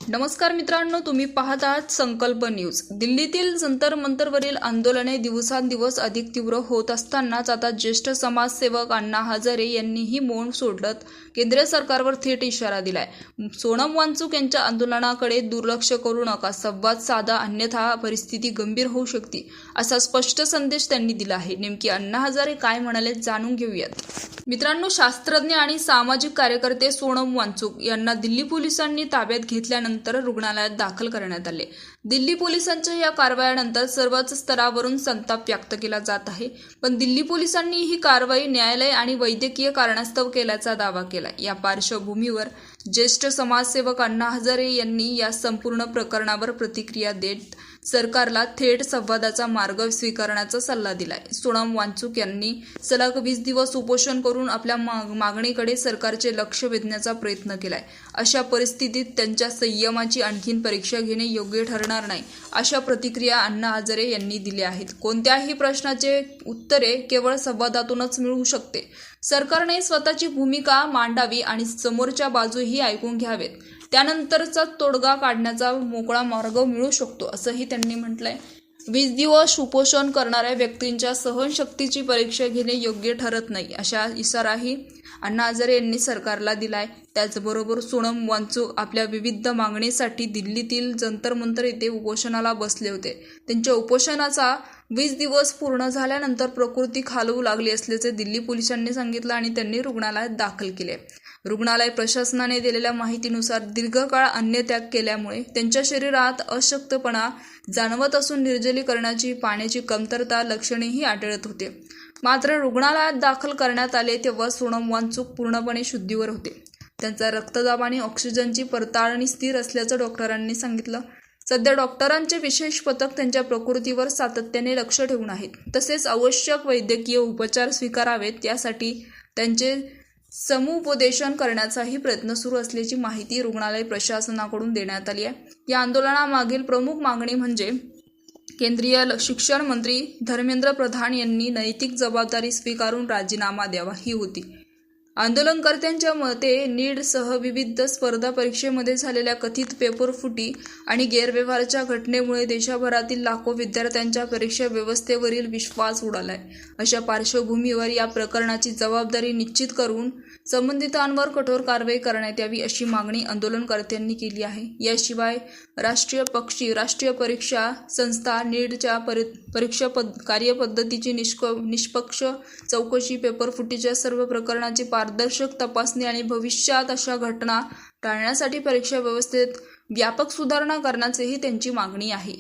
नमस्कार मित्रांनो, तुम्ही पाहत आहात संकल्प न्यूज। दिल्लीतील जंतर मंतरवरील आंदोलने दिवसांदिवस अधिक तीव्र होत असतानाच आता ज्येष्ठ समाजसेवक अण्णा हजारे यांनीही मौन सोडत केंद्र सरकारवर थेट इशारा दिलाय। सोनम वांगचुक यांच्या आंदोलनाकडे दुर्लक्ष करू नका, संवाद साधा, अन्यथा परिस्थिती गंभीर होऊ शकते, असा स्पष्ट संदेश त्यांनी दिला आहे। नेमकी अण्णा हजारे काय म्हणाले जाणून घेऊयात। मित्रांनो, शास्त्रज्ञ आणि सामाजिक कार्यकर्ते सोनम वांगचुक यांना दिल्ली पोलिसांनी ताब्यात घेतल्यानंतर रुग्णालयात दाखल करण्यात आले। दिल्ली पोलिसांच्या या कारवायानंतर सर्वच स्तरावरून संताप व्यक्त केला जात आहे। पण दिल्ली पोलिसांनी ही कारवाई न्यायालय आणि वैद्यकीय कारणास्तव केल्याचा दावा केला। या पार्श्वभूमीवर ज्येष्ठ समाजसेवक अण्णा हजारे यांनी या संपूर्ण प्रकरणावर प्रतिक्रिया देत सरकारला थेट संवादाचा मार्ग स्वीकारण्याचा सल्ला दिलाय। सोनम वांगचुक यांनी सलग 20 दिवस उपोषण करून आपल्या मागणीकडे सरकारचे लक्ष वेधण्याचा प्रयत्न केलाय। अशा परिस्थितीत त्यांच्या संयमाची आणखीन परीक्षा घेणे योग्य ठरणार नाही, अशा प्रतिक्रिया अण्णा हजारे यांनी दिल्या आहेत। कोणत्याही प्रश्नाचे उत्तरे केवळ संवादातूनच मिळू शकते। सरकारने स्वतःची भूमिका मांडावी आणि समोरच्या बाजूही ऐकून घ्यावेत, त्यानंतरचा तोडगा काढण्याचा मोकळा मार्ग मिळू शकतो, असंही त्यांनी म्हटलंय। 20 दिवस उपोषण करणाऱ्या व्यक्तींच्या सहनशक्तीची परीक्षा घेणे योग्य ठरत नाही, अशा इशाराही अण्णा हजारे यांनी सरकारला दिलाय। त्याचबरोबर सोनम वांगचुक आपल्या विविध मागणीसाठी दिल्लीतील जंतर मंतर येथे उपोषणाला बसले होते। त्यांच्या उपोषणाचा 20 दिवस पूर्ण झाल्यानंतर प्रकृती खालवू लागली असल्याचे दिल्ली पोलिसांनी सांगितलं आणि त्यांनी रुग्णालयात दाखल केले। रुग्णालय प्रशासनाने दिलेल्या माहितीनुसार दीर्घकाळ अन्नत्याग केल्यामुळे त्यांच्या शरीरात अशक्तपणा जाणवत असून निर्जलीकरणाची, पाण्याची कमतरता लक्षणेही आढळत होते। मात्र रुग्णालयात दाखल करण्यात आले तेव्हा सोनम वांगचुक पूर्णपणे शुद्धीवर होते। त्यांचा रक्तदाब आणि ऑक्सिजनची पडताळणी स्थिर असल्याचं डॉक्टरांनी सांगितलं। सध्या डॉक्टरांचे विशेष पथक त्यांच्या प्रकृतीवर सातत्याने लक्ष ठेवून आहेत, तसेच आवश्यक वैद्यकीय उपचार स्वीकारावेत यासाठी त्यांचे समुपदेशन करण्याचाही प्रयत्न सुरू असल्याची माहिती रुग्णालय प्रशासनाकडून देण्यात आली आहे। या आंदोलनामागील प्रमुख मागणी म्हणजे केंद्रीय शिक्षण मंत्री धर्मेंद्र प्रधान यांनी नैतिक जबाबदारी स्वीकारून राजीनामा द्यावा ही होती। आंदोलनकर्त्यांच्या मते नीटसह विविध स्पर्धा परीक्षेमध्ये झालेल्या कथित पेपरफुटी आणि गैरव्यवहाराच्या घटनेमुळे देशभरातील लाखो विद्यार्थ्यांच्या परीक्षा व्यवस्थेवरील विश्वास उडालाय। अशा पार्श्वभूमीवर या प्रकरणाची जबाबदारी निश्चित करून संबंधितांवर कठोर कारवाई करण्यात यावी, अशी मागणी आंदोलनकर्त्यांनी केली आहे। याशिवाय राष्ट्रीय परीक्षा संस्था नीटच्या परीक्षा कार्यपद्धतीची निष्पक्ष चौकशी, पेपरफुटीच्या सर्व प्रकरणाची पारदर्शक तपासणी आणि भविष्यात अशा घटना टाळण्यासाठी परीक्षा व्यवस्थेत व्यापक सुधारणा करण्याचीही त्यांची मागणी आहे।